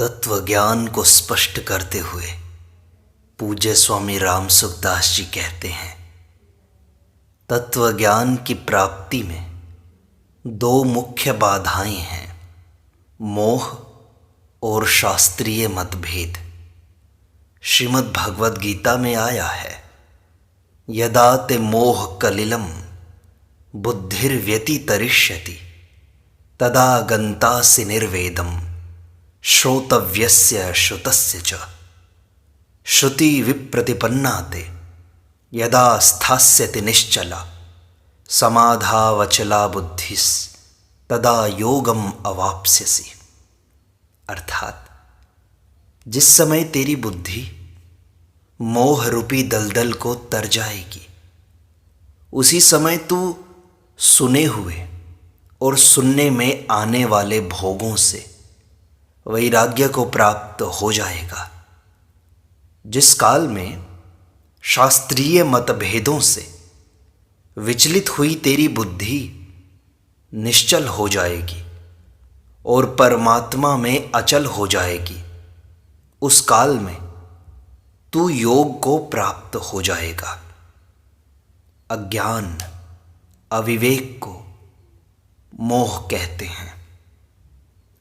तत्व ज्ञान को स्पष्ट करते हुए पूज्य स्वामी राम सुखदास जी कहते हैं, तत्व ज्ञान की प्राप्ति में दो मुख्य बाधाएं हैं, मोह और शास्त्रीय मतभेद। श्रीमद् भगवद गीता में आया है, यदा ते मोह कलिलम बुद्धिर्व्यतितरिष्यति तदा गन्तासि निर्वेदम श्रोतव्यस्य श्रुतस्य च। श्रुति विप्रतिपन्ना ते यदा स्थास्यति निश्चला समाधावचला बुद्धिस् तदा योगम अवाप्स्यसि। अर्थात जिस समय तेरी बुद्धि मोह रूपी दलदल को तर जाएगी, उसी समय तू सुने हुए और सुनने में आने वाले भोगों से वैराग्य को प्राप्त हो जाएगा। जिस काल में शास्त्रीय मतभेदों से विचलित हुई तेरी बुद्धि निश्चल हो जाएगी और परमात्मा में अचल हो जाएगी, उस काल में तू योग को प्राप्त हो जाएगा। अज्ञान, अविवेक को मोह कहते हैं।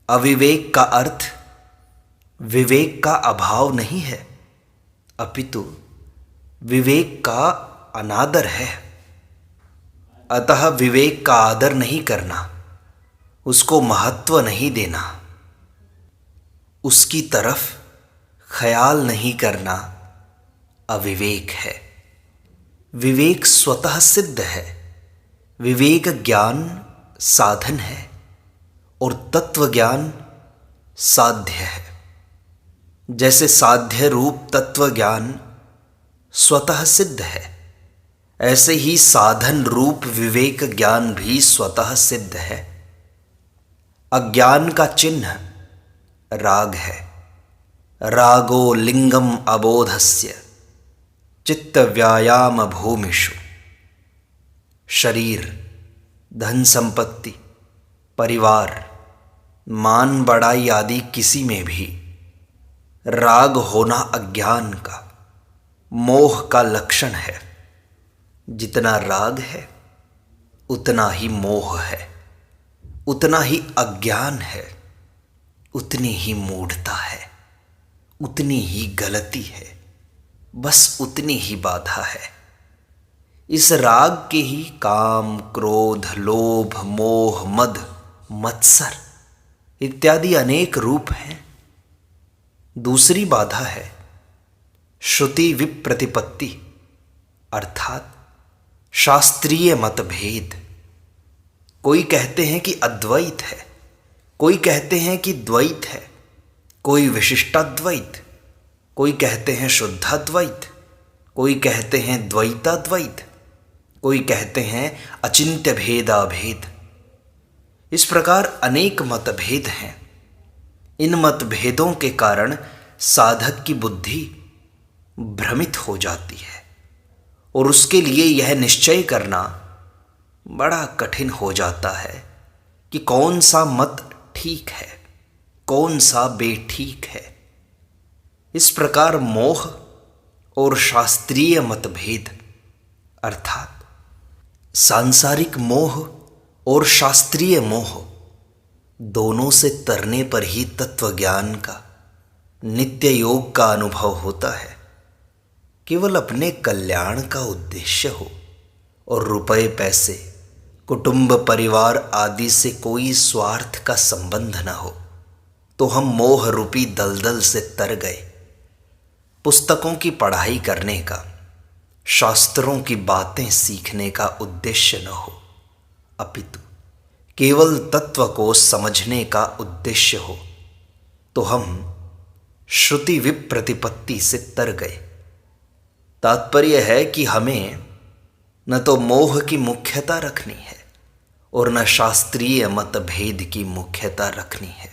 अविवेक का अर्थ विवेक का अभाव नहीं है, अपितु विवेक का अनादर है। अतः विवेक का आदर नहीं करना, उसको महत्व नहीं देना, उसकी तरफ ख्याल नहीं करना अविवेक है। विवेक स्वतः सिद्ध है। विवेक ज्ञान साधन है और तत्व ज्ञान साध्य है। जैसे साध्य रूप तत्व ज्ञान स्वतः सिद्ध है, ऐसे ही साधन रूप विवेक ज्ञान भी स्वतः सिद्ध है। अज्ञान का चिन्ह राग है। रागो लिंगम अबोधस्य चित्त व्यायाम भूमिषु। शरीर, धन संपत्ति, परिवार, मान बढ़ाई आदि किसी में भी राग होना अज्ञान का, मोह का लक्षण है। जितना राग है उतना ही मोह है, उतना ही अज्ञान है, उतनी ही मूढ़ता है, उतनी ही गलती है, बस उतनी ही बाधा है। इस राग के ही काम, क्रोध, लोभ, मोह, मद, मत्सर इत्यादि अनेक रूप हैं। दूसरी बाधा है श्रुति विप्रतिपत्ति, अर्थात शास्त्रीय मतभेद। कोई कहते हैं कि अद्वैत है, कोई कहते हैं कि द्वैत है, कोई विशिष्टाद्वैत, कोई कहते हैं शुद्धाद्वैत, कोई कहते हैं द्वैताद्वैत, कोई कहते हैं अचिंत्य भेदाभेद। इस प्रकार अनेक मतभेद हैं। इन मतभेदों के कारण साधक की बुद्धि भ्रमित हो जाती है और उसके लिए यह निश्चय करना बड़ा कठिन हो जाता है कि कौन सा मत ठीक है, कौन सा बेठीक है। इस प्रकार मोह और शास्त्रीय मतभेद अर्थात सांसारिक मोह और शास्त्रीय मोह दोनों से तरने पर ही तत्व ज्ञान का, नित्य योग का अनुभव होता है। केवल अपने कल्याण का उद्देश्य हो और रुपए पैसे, कुटुंब परिवार आदि से कोई स्वार्थ का संबंध न हो, तो हम मोह रूपी दलदल से तर गए। पुस्तकों की पढ़ाई करने का, शास्त्रों की बातें सीखने का उद्देश्य न हो, अपितु केवल तत्व को समझने का उद्देश्य हो, तो हम श्रुति विप्रतिपत्ति से तर गए। तात्पर्य है कि हमें न तो मोह की मुख्यता रखनी है और न शास्त्रीय मतभेद की मुख्यता रखनी है।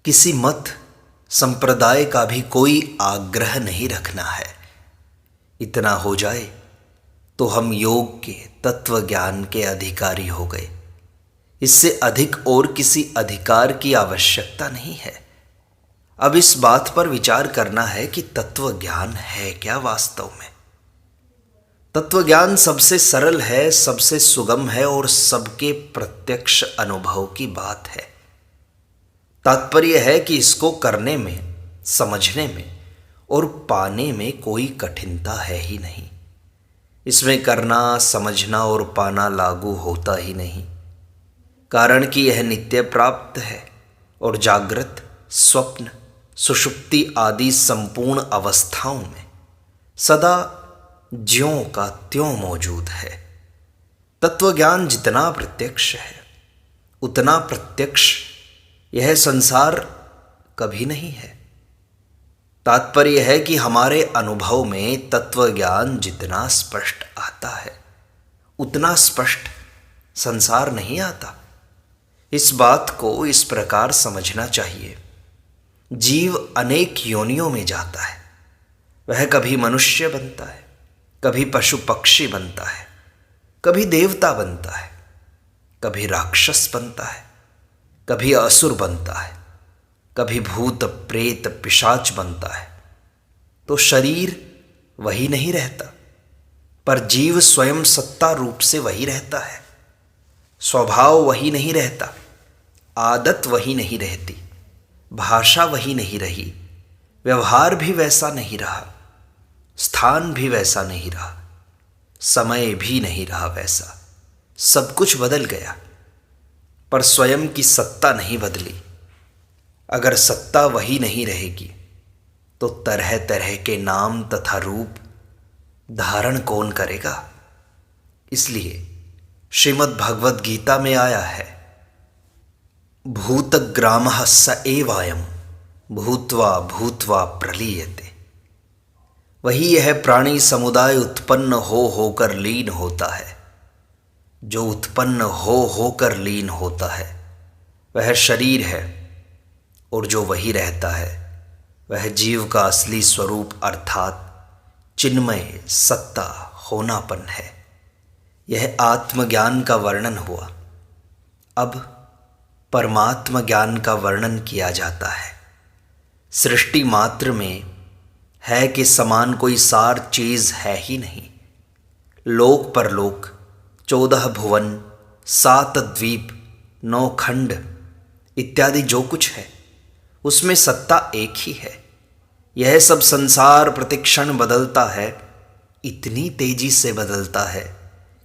किसी मत संप्रदाय का भी कोई आग्रह नहीं रखना है। इतना हो जाए तो हम योग के, तत्व ज्ञान के अधिकारी हो गए। इससे अधिक और किसी अधिकार की आवश्यकता नहीं है। अब इस बात पर विचार करना है कि तत्व ज्ञान है क्या वास्तव में। तत्व ज्ञान सबसे सरल है, सबसे सुगम है और सबके प्रत्यक्ष अनुभव की बात है। तात्पर्य है कि इसको करने में, समझने में और पाने में कोई कठिनता है ही नहीं। इसमें करना, समझना और पाना लागू होता ही नहीं, कारण कि यह नित्य प्राप्त है और जागृत, स्वप्न, सुषुप्ति आदि संपूर्ण अवस्थाओं में सदा ज्यों का त्यों मौजूद है। तत्वज्ञान जितना प्रत्यक्ष है उतना प्रत्यक्ष यह संसार कभी नहीं है। तात्पर्य है कि हमारे अनुभव में तत्वज्ञान जितना स्पष्ट आता है उतना स्पष्ट संसार नहीं आता। इस बात को इस प्रकार समझना चाहिए। जीव अनेक योनियों में जाता है। वह कभी मनुष्य बनता है, कभी पशु पक्षी बनता है, कभी देवता बनता है, कभी राक्षस बनता है, कभी असुर बनता है, कभी भूत प्रेत पिशाच बनता है। तो शरीर वही नहीं रहता, पर जीव स्वयं सत्ता रूप से वही रहता है। स्वभाव वही नहीं रहता, आदत वही नहीं रहती, भाषा वही नहीं रही, व्यवहार भी वैसा नहीं रहा, स्थान भी वैसा नहीं रहा, समय भी नहीं रहा वैसा। सब कुछ बदल गया, पर स्वयं की सत्ता नहीं बदली। अगर सत्ता वही नहीं रहेगी तो तरह तरह के नाम तथा रूप धारण कौन करेगा। इसलिए श्रीमद् भगवद गीता में आया है, भूतग्रामः स एवायम् भूत्वा भूत्वा प्रलीयते। वही यह प्राणी समुदाय उत्पन्न होकर लीन होता है। जो उत्पन्न होकर लीन होता है वह शरीर है, और जो वही रहता है वह जीव का असली स्वरूप अर्थात चिन्मय सत्ता होनापन है। यह आत्मज्ञान का वर्णन हुआ। अब परमात्म ज्ञान का वर्णन किया जाता है। सृष्टि मात्र में है कि समान कोई सार चीज है ही नहीं। लोक परलोक, 14 भुवन, 7 द्वीप, 9 खंड इत्यादि जो कुछ है उसमें सत्ता एक ही है। यह सब संसार प्रतिक्षण बदलता है, इतनी तेजी से बदलता है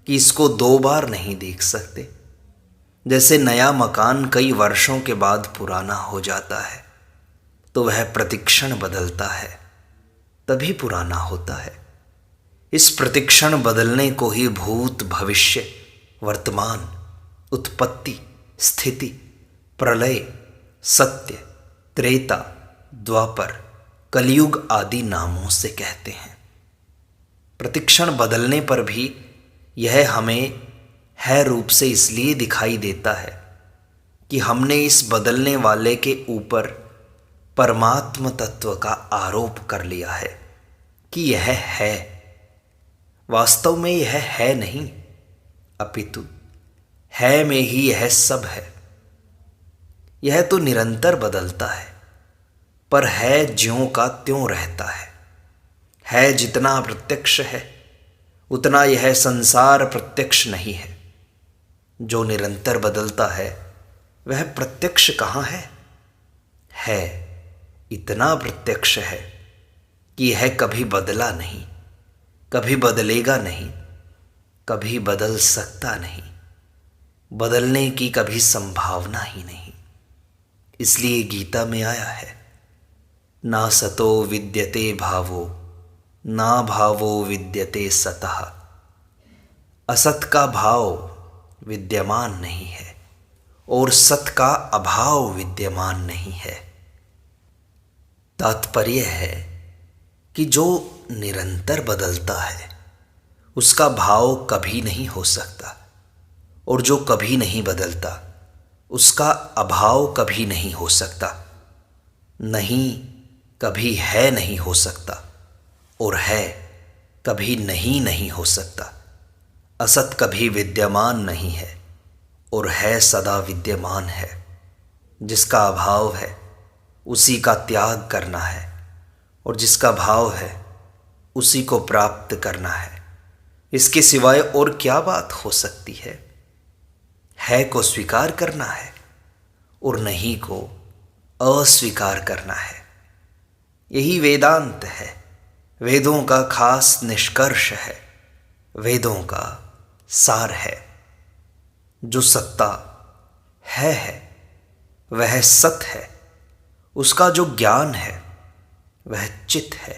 कि इसको 2 बार नहीं देख सकते। जैसे नया मकान कई वर्षों के बाद पुराना हो जाता है तो वह प्रतिक्षण बदलता है, तभी पुराना होता है। इस प्रतिक्षण बदलने को ही भूत, भविष्य, वर्तमान, उत्पत्ति, स्थिति, प्रलय, सत्य, त्रेता, द्वापर, कलयुग आदि नामों से कहते हैं। प्रतिक्षण बदलने पर भी यह हमें है रूप से इसलिए दिखाई देता है कि हमने इस बदलने वाले के ऊपर परमात्म तत्व का आरोप कर लिया है कि यह है। वास्तव में यह है नहीं, अपितु है में ही यह सब है। यह तो निरंतर बदलता है, पर है ज्यों का त्यों रहता है जितना प्रत्यक्ष है उतना यह संसार प्रत्यक्ष नहीं है। जो निरंतर बदलता है वह प्रत्यक्ष कहाँ है इतना प्रत्यक्ष है कि यह कभी बदला नहीं, कभी बदलेगा नहीं, कभी बदल सकता नहीं, बदलने की कभी संभावना ही नहीं। इसलिए गीता में आया है, ना सतो विद्यते भावो ना भावो विद्यते सतः। असत का भाव विद्यमान नहीं है और सत का अभाव विद्यमान नहीं है। तात्पर्य है कि जो निरंतर बदलता है उसका भाव कभी नहीं हो सकता, और जो कभी नहीं बदलता उसका अभाव कभी नहीं हो सकता। नहीं कभी है नहीं हो सकता, और है कभी नहीं हो सकता। असत कभी विद्यमान नहीं है और है सदा विद्यमान है। जिसका अभाव है उसी का त्याग करना है, और जिसका भाव है उसी को प्राप्त करना है। इसके सिवाय और क्या बात हो सकती है को स्वीकार करना है और नहीं को अस्वीकार करना है। यही वेदांत है, वेदों का खास निष्कर्ष है, वेदों का सार है। जो सत्ता है वह सत है, उसका जो ज्ञान है वह चित है,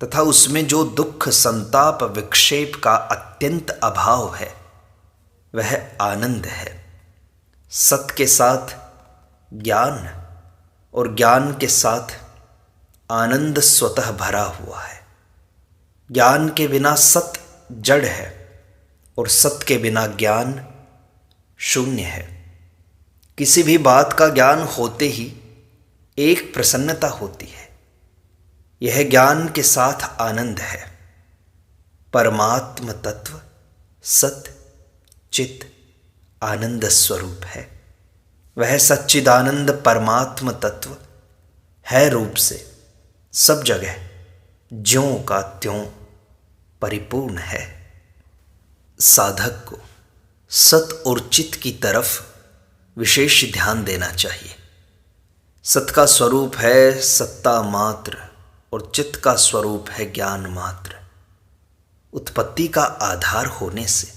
तथा उसमें जो दुख संताप विक्षेप का अत्यंत अभाव है वह आनंद है। सत के साथ ज्ञान और ज्ञान के साथ आनंद स्वतः भरा हुआ है। ज्ञान के बिना सत जड़ है और सत के बिना ज्ञान शून्य है। किसी भी बात का ज्ञान होते ही एक प्रसन्नता होती है, यह ज्ञान के साथ आनंद है। परमात्म तत्व सत चित आनंद स्वरूप है। वह सच्चिदानंद परमात्म तत्व है रूप से सब जगह ज्यों का त्यों परिपूर्ण है। साधक को सत और चित की तरफ विशेष ध्यान देना चाहिए। सत का स्वरूप है सत्ता मात्र और चित्त का स्वरूप है ज्ञान मात्र। उत्पत्ति का आधार होने से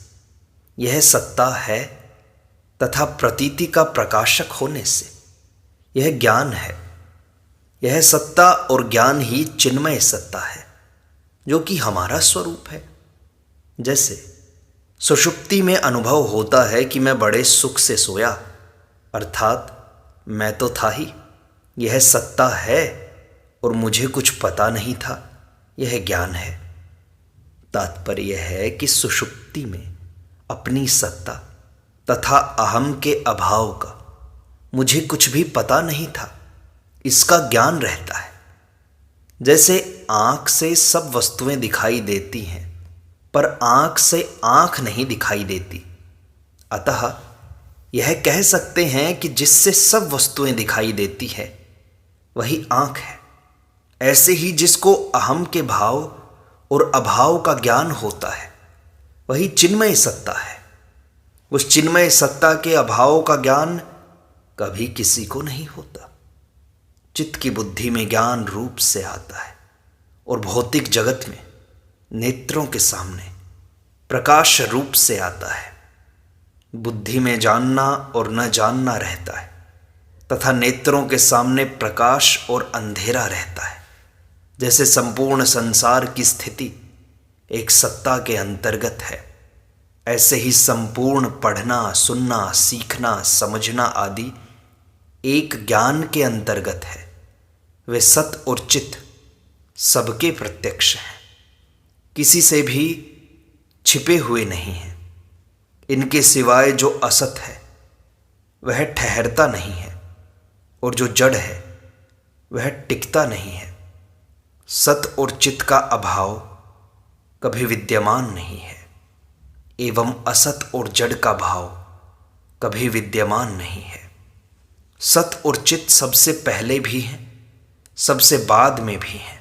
यह सत्ता है तथा प्रतीति का प्रकाशक होने से यह ज्ञान है। यह सत्ता और ज्ञान ही चिन्मय सत्ता है, जो कि हमारा स्वरूप है। जैसे सुषुप्ति में अनुभव होता है कि मैं बड़े सुख से सोया, अर्थात मैं तो था ही, यह सत्ता है और मुझे कुछ पता नहीं था, यह ज्ञान है। तात्पर्य यह है कि सुषुप्ति में अपनी सत्ता तथा अहम के अभाव का मुझे कुछ भी पता नहीं था, इसका ज्ञान रहता है। जैसे आँख से सब वस्तुएं दिखाई देती हैं, पर आँख से आँख नहीं दिखाई देती, अतः यह कह सकते हैं कि जिससे सब वस्तुएं दिखाई देती है वही आँख है। ऐसे ही जिसको अहम के भाव और अभाव का ज्ञान होता है वही चिन्मय सत्ता है। उस चिन्मय सत्ता के अभाव का ज्ञान कभी किसी को नहीं होता। चित्त की बुद्धि में ज्ञान रूप से आता है और भौतिक जगत में नेत्रों के सामने प्रकाश रूप से आता है। बुद्धि में जानना और न जानना रहता है तथा नेत्रों के सामने प्रकाश और अंधेरा रहता है। जैसे संपूर्ण संसार की स्थिति एक सत्ता के अंतर्गत है, ऐसे ही संपूर्ण पढ़ना, सुनना, सीखना, समझना आदि एक ज्ञान के अंतर्गत है। वे सत और चित सबके प्रत्यक्ष हैं, किसी से भी छिपे हुए नहीं हैं। इनके सिवाय जो असत है वह ठहरता नहीं है और जो जड़ है वह टिकता नहीं है। सत और चित का अभाव कभी विद्यमान नहीं है एवं असत और जड़ का भाव कभी विद्यमान नहीं है। सत और चित सबसे पहले भी हैं, सबसे बाद में भी हैं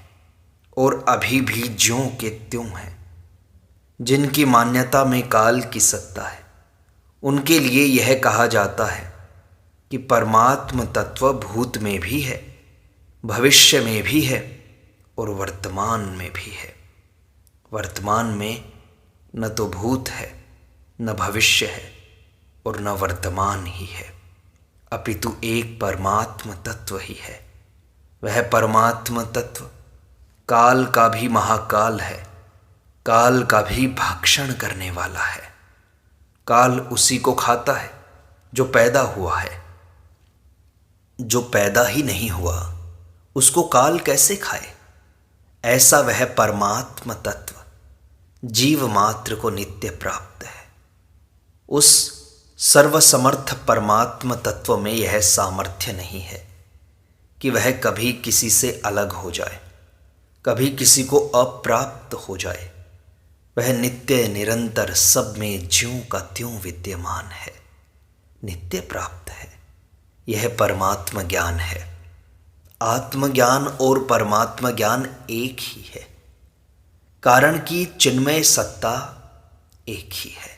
और अभी भी ज्यों के त्यों हैं। जिनकी मान्यता में काल की सत्ता है उनके लिए यह कहा जाता है कि परमात्म तत्व भूत में भी है, भविष्य में भी है और वर्तमान में भी है। वर्तमान में न तो भूत है, न भविष्य है और न वर्तमान ही है, अपितु एक परमात्म तत्व ही है। वह परमात्म तत्व काल का भी महाकाल है, काल का भी भक्षण करने वाला है। काल उसी को खाता है जो पैदा हुआ है। जो पैदा ही नहीं हुआ उसको काल कैसे खाए? ऐसा वह परमात्म तत्व जीव मात्र को नित्य प्राप्त है। उस सर्वसमर्थ परमात्म तत्व में यह सामर्थ्य नहीं है कि वह कभी किसी से अलग हो जाए, कभी किसी को अप्राप्त हो जाए। वह नित्य निरंतर सब में ज्यों का त्यों विद्यमान है, नित्य प्राप्त है। यह परमात्म ज्ञान है। आत्मज्ञान और परमात्मा ज्ञान एक ही है, कारण कि चिन्मय सत्ता एक ही है,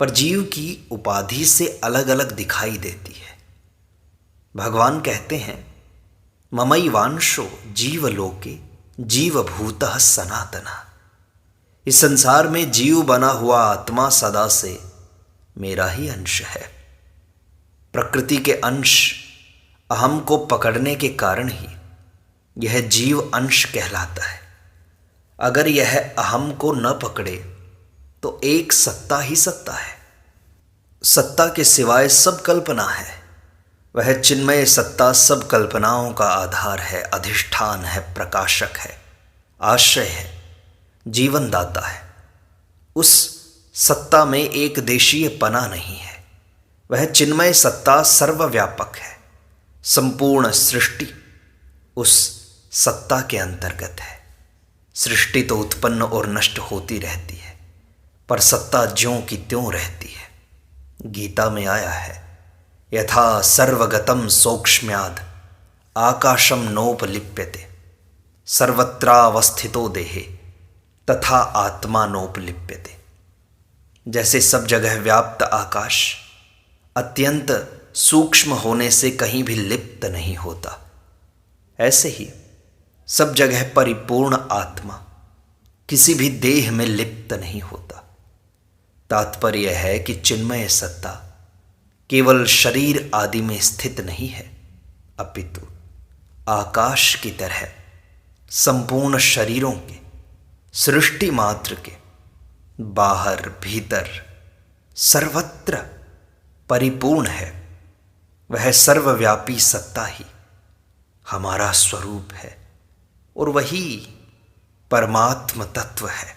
पर जीव की उपाधि से अलग अलग दिखाई देती है। भगवान कहते हैं, ममैवांशो जीवलोके जीवभूतः सनातनः। इस संसार में जीव बना हुआ आत्मा सदा से मेरा ही अंश है। प्रकृति के अंश अहम को पकड़ने के कारण ही यह जीव अंश कहलाता है। अगर यह अहम को न पकड़े तो एक सत्ता ही सत्ता है। सत्ता के सिवाय सब कल्पना है। वह चिन्मय सत्ता सब कल्पनाओं का आधार है, अधिष्ठान है, प्रकाशक है, आश्रय है, जीवनदाता है। उस सत्ता में एक देशीय पना नहीं है। वह चिन्मय सत्ता सर्वव्यापक है। संपूर्ण सृष्टि उस सत्ता के अंतर्गत है। सृष्टि तो उत्पन्न और नष्ट होती रहती है, पर सत्ता ज्यों की त्यों रहती है। गीता में आया है, यथा सर्वगतम सौक्ष्म्याद आकाशम नोपलिप्यते सर्वत्रावस्थितो देहे तथा आत्मा नोपलिप्यते। जैसे सब जगह व्याप्त आकाश अत्यंत सूक्ष्म होने से कहीं भी लिप्त नहीं होता, ऐसे ही सब जगह परिपूर्ण आत्मा किसी भी देह में लिप्त नहीं होता। तात्पर्य है कि चिन्मय सत्ता केवल शरीर आदि में स्थित नहीं है, अपितु आकाश की तरह संपूर्ण शरीरों के, सृष्टि मात्र के बाहर भीतर सर्वत्र परिपूर्ण है। वह सर्वव्यापी सत्ता ही हमारा स्वरूप है और वही परमात्म तत्व है।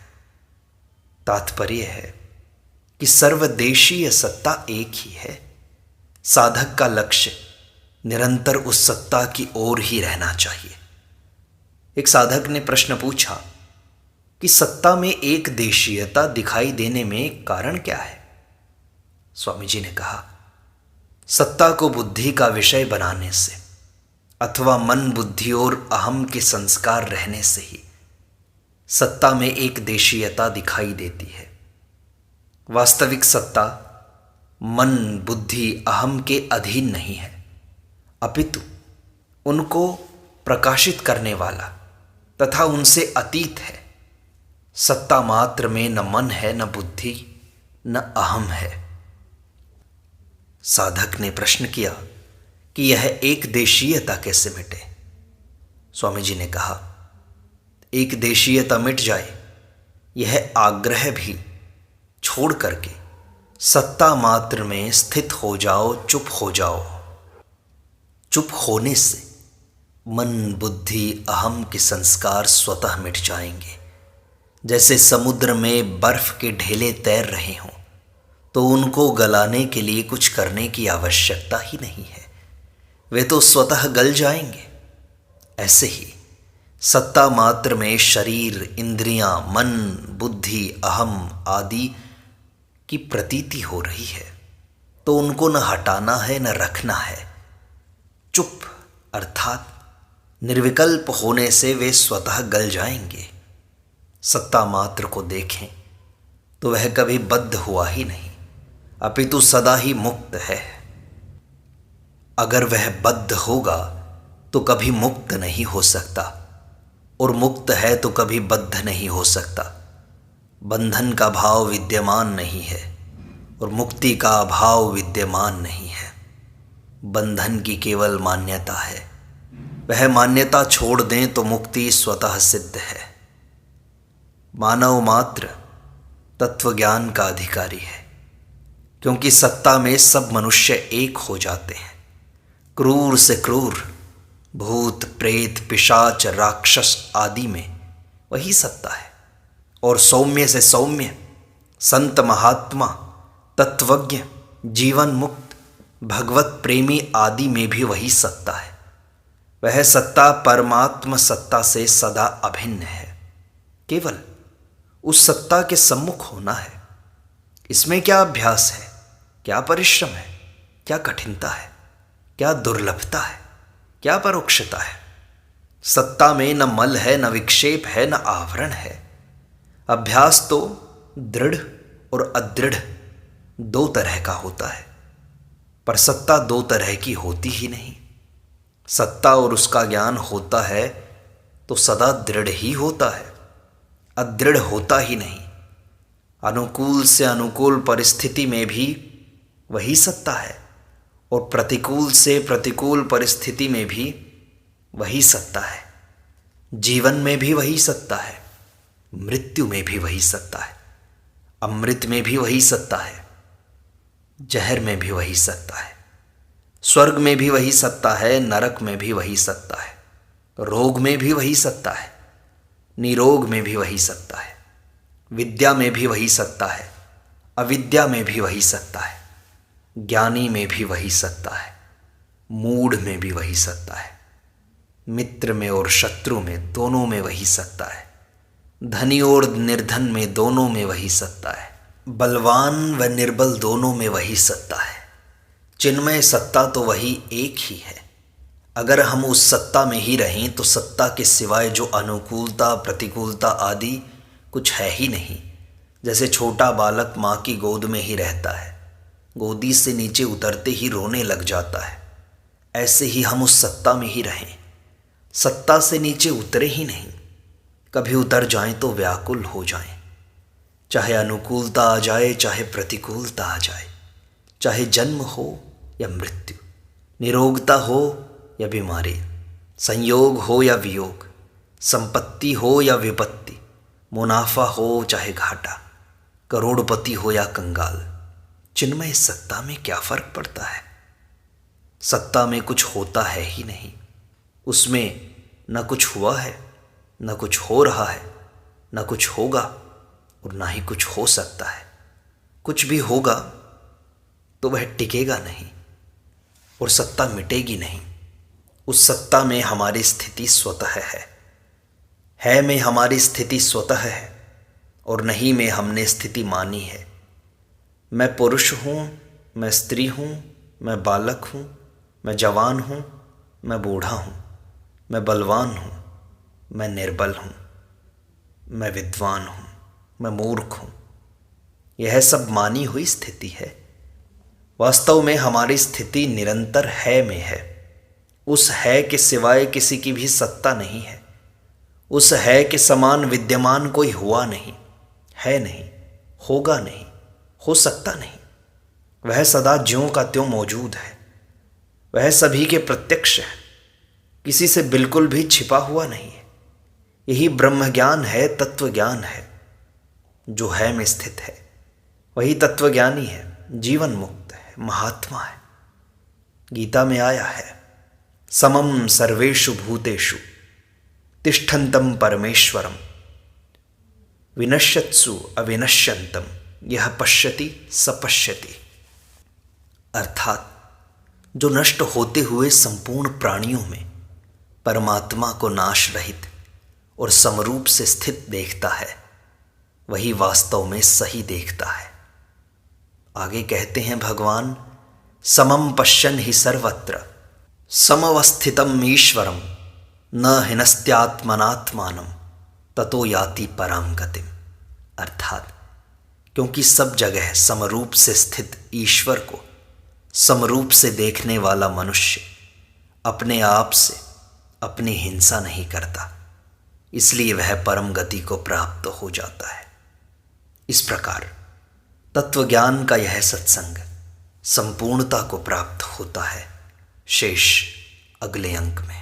तात्पर्य है कि सर्वदेशीय सत्ता एक ही है। साधक का लक्ष्य निरंतर उस सत्ता की ओर ही रहना चाहिए। एक साधक ने प्रश्न पूछा कि सत्ता में एक देशीयता दिखाई देने में कारण क्या है? स्वामी जी ने कहा, सत्ता को बुद्धि का विषय बनाने से अथवा मन बुद्धि और अहम के संस्कार रहने से ही सत्ता में एक देशीयता दिखाई देती है। वास्तविक सत्ता मन बुद्धि अहम के अधीन नहीं है, अपितु उनको प्रकाशित करने वाला तथा उनसे अतीत है। सत्ता मात्र में न मन है, न बुद्धि, न अहम है। साधक ने प्रश्न किया कि यह एक देशीयता कैसे मिटे? स्वामी जी ने कहा, एक देशीयता मिट जाए, यह आग्रह भी छोड़ करके सत्ता मात्र में स्थित हो जाओ, चुप हो जाओ। चुप होने से मन बुद्धि अहम के संस्कार स्वतः मिट जाएंगे। जैसे समुद्र में बर्फ के ढेले तैर रहे हों तो उनको गलाने के लिए कुछ करने की आवश्यकता ही नहीं है, वे तो स्वतः गल जाएंगे। ऐसे ही सत्ता मात्र में शरीर, इंद्रियां, मन बुद्धि अहम आदि की प्रतीति हो रही है तो उनको न हटाना है न रखना है। चुप अर्थात निर्विकल्प होने से वे स्वतः गल जाएंगे। सत्ता मात्र को देखें तो वह कभी बद्ध हुआ ही नहीं, अपितु सदा ही मुक्त है। अगर वह बद्ध होगा तो कभी मुक्त नहीं हो सकता, और मुक्त है तो कभी बद्ध नहीं हो सकता। बंधन का भाव विद्यमान नहीं है और मुक्ति का अभाव विद्यमान नहीं है। बंधन की केवल मान्यता है, वह मान्यता छोड़ दें तो मुक्ति स्वतः सिद्ध है। मानव मात्र तत्वज्ञान का अधिकारी है, क्योंकि सत्ता में सब मनुष्य एक हो जाते हैं। क्रूर से क्रूर, भूत प्रेत पिशाच राक्षस आदि में वही सत्ता है, और सौम्य से सौम्य संत महात्मा तत्वज्ञ जीवन मुक्त भगवत प्रेमी आदि में भी वही सत्ता है। वह सत्ता परमात्म सत्ता से सदा अभिन्न है। केवल उस सत्ता के सम्मुख होना है। इसमें क्या अभ्यास है, क्या परिश्रम है, क्या कठिनता है, क्या दुर्लभता है, क्या परोक्षता है? सत्ता में न मल है, न विक्षेप है, न आवरण है। अभ्यास तो दृढ़ और अदृढ़ दो तरह का होता है, पर सत्ता दो तरह की होती ही नहीं। सत्ता और उसका ज्ञान होता है तो सदा दृढ़ ही होता है, अदृढ़ होता ही नहीं। अनुकूल से अनुकूल परिस्थिति में भी वही सत्ता है और प्रतिकूल से प्रतिकूल परिस्थिति में भी वही सत्ता है। जीवन में भी वही सत्ता है, मृत्यु में भी वही सत्ता है, अमृत में भी वही सत्ता है, जहर में भी वही सत्ता है, स्वर्ग में भी वही सत्ता है, नरक में भी वही सत्ता है, रोग में भी वही सत्ता है, निरोग में भी वही सत्ता है, विद्या में भी वही सत्ता है, अविद्या में भी वही सत्ता है, ज्ञानी में भी वही सत्ता है, मूढ़ में भी वही सत्ता है, मित्र में और शत्रु में दोनों में वही सत्ता है, धनी और निर्धन में दोनों में वही सत्ता है, बलवान व निर्बल दोनों में वही सत्ता है। चिन्मय सत्ता तो वही एक ही है। अगर हम उस सत्ता में ही रहें तो सत्ता के सिवाय जो अनुकूलता प्रतिकूलता आदि कुछ है ही नहीं। जैसे छोटा बालक माँ की गोद में ही रहता है, गोदी से नीचे उतरते ही रोने लग जाता है, ऐसे ही हम उस सत्ता में ही रहें, सत्ता से नीचे उतरे ही नहीं। कभी उतर जाएं तो व्याकुल हो जाएं, चाहे अनुकूलता आ जाए चाहे प्रतिकूलता आ जाए, चाहे जन्म हो या मृत्यु, निरोगता हो या बीमारी, संयोग हो या वियोग, संपत्ति हो या विपत्ति, मुनाफा हो चाहे घाटा, करोड़पति हो या कंगाल। चिन्मय सत्ता में क्या फर्क पड़ता है? सत्ता में कुछ होता है ही नहीं, उसमें न कुछ हुआ है, न कुछ हो रहा है, न कुछ होगा और ना ही कुछ हो सकता है। कुछ भी होगा तो वह टिकेगा नहीं और सत्ता मिटेगी नहीं। उस सत्ता में हमारी स्थिति स्वतः है में हमारी स्थिति स्वतः है और नहीं में हमने स्थिति मानी है। मैं पुरुष हूँ, मैं स्त्री हूँ, मैं बालक हूँ, मैं जवान हूँ, मैं बूढ़ा हूँ, मैं बलवान हूँ, मैं निर्बल हूँ, मैं विद्वान हूँ, मैं मूर्ख हूँ। यह सब मानी हुई स्थिति है। वास्तव में हमारी स्थिति निरंतर है में है। उस है के सिवाय किसी की भी सत्ता नहीं है। उस है के समान विद्यमान कोई हुआ नहीं, है नहीं, होगा नहीं, हो सकता नहीं। वह सदा ज्यों का त्यों मौजूद है। वह सभी के प्रत्यक्ष है, किसी से बिल्कुल भी छिपा हुआ नहीं है। यही ब्रह्म ज्ञान है, तत्व ज्ञान है, जो है में स्थित है। वही तत्वज्ञानी है, जीवन मुक्त है, महात्मा है। गीता में आया है, समम सर्वेषु भूतेषु तिष्ठन्तं परमेश्वरम विनश्यत्सु अविनश्यन्तं यह पश्यति स पश्यति। अर्थात जो नष्ट होते हुए संपूर्ण प्राणियों में परमात्मा को नाश रहित और समरूप से स्थित देखता है, वही वास्तव में सही देखता है। आगे कहते हैं भगवान, समम पश्यन् हि सर्वत्र समवस्थितम ईश्वरम न हिनस्त्यात्मनात्मानं ततो याति परां गतिम। अर्थात क्योंकि सब जगह समरूप से स्थित ईश्वर को समरूप से देखने वाला मनुष्य अपने आप से अपनी हिंसा नहीं करता, इसलिए वह परम गति को प्राप्त हो जाता है। इस प्रकार तत्वज्ञान का यह सत्संग संपूर्णता को प्राप्त होता है। शेष अगले अंक में।